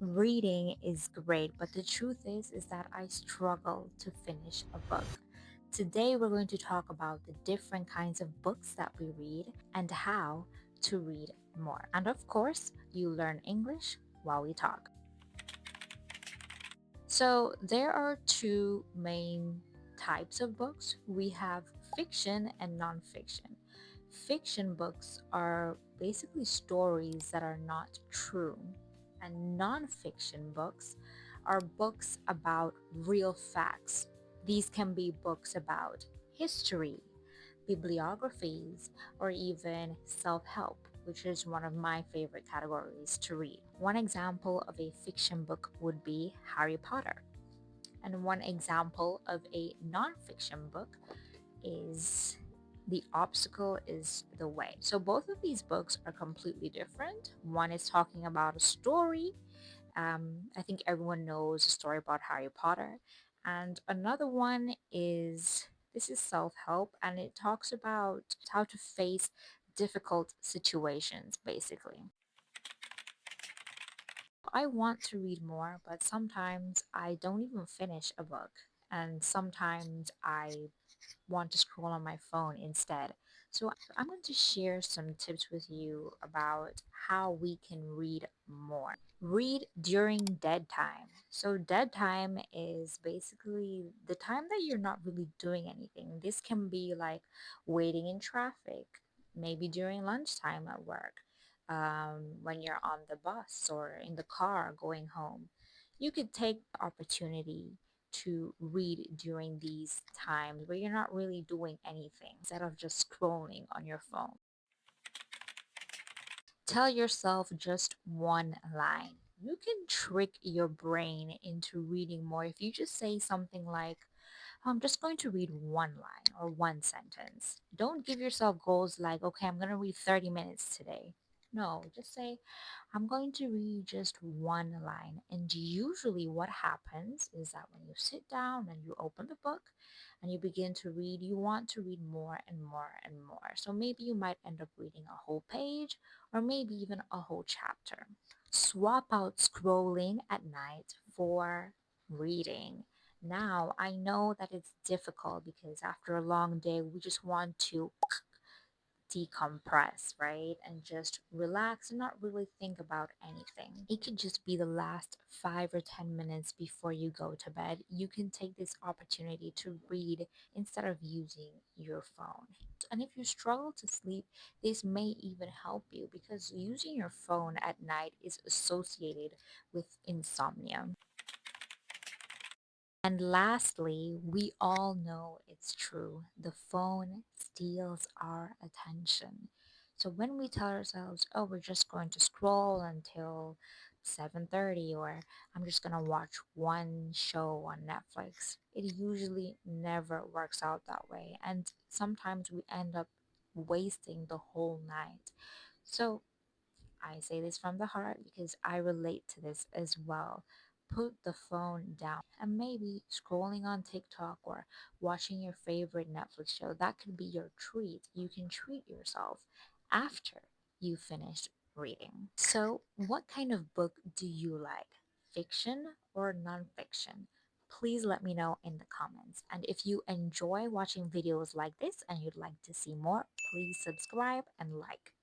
Reading is great, but the truth is that I struggle to finish a book. Today we're going to talk about the different kinds of books that we read and how to read more. And of course, you learn English while we talk. So there are two main types of books. We have fiction and nonfiction. Fiction books are basically stories that are not true, and nonfiction books are books about real facts. These can be books about history, bibliographies, or even self help, which is one of my favorite categories to read. One example of a fiction book would be Harry Potter, and one example of a nonfiction book is The Obstacle is the Way. So both of these books are completely different. One is talking about a story. I think everyone knows the story about Harry Potter. And another one is this is self help, and it talks about how to face difficult situations, basically. I want to read more, but sometimes I don't even finish a book. And sometimes I want to scroll on my phone instead. So I'm going to share some tips with you about how we can read more. Read during dead time. So dead time is basically the time that you're not really doing anything. This can be like waiting in traffic, maybe during lunchtime at work, when you're on the bus or in the car going home. You could take the opportunity to read during these times where you're not really doing anything instead of just scrolling on your phone. Tell yourself just one line. You can trick your brain into reading more if you just say something like, I'm just going to read one line or one sentence. Don't give yourself goals like, okay, I'm going to read 30 minutes today. No, just say, I'm going to read just one line. And usually, what happens is that when you sit down and you open the book and you begin to read, you want to read more and more and more. So maybe you might end up reading a whole page or maybe even a whole chapter. Swap out scrolling at night for reading. Now, I know that it's difficult because after a long day, we just want to decompress, right? And just relax and not really think about anything. It could just be the last 5 or 10 minutes before you go to bed. You can take this opportunity to read instead of using your phone. And if you struggle to sleep, this may even help you because using your phone at night is associated with insomnia. And lastly, we all know it's true. The phone steals our attention. So when we tell ourselves, "Oh, we're just going to scroll until 7:30 or I'm just going to watch one show on Netflix." It usually never works out that way, and sometimes we end up wasting the whole night. So I say this from the heart because I relate to this as well. Put the phone down and maybe scrolling on TikTok or watching your favorite Netflix show. That could be your treat. You can treat yourself after you finish reading. So, what kind of book do you like? Fiction or nonfiction? Please let me know in the comments. And if you enjoy watching videos like this and you'd like to see more, please subscribe and like.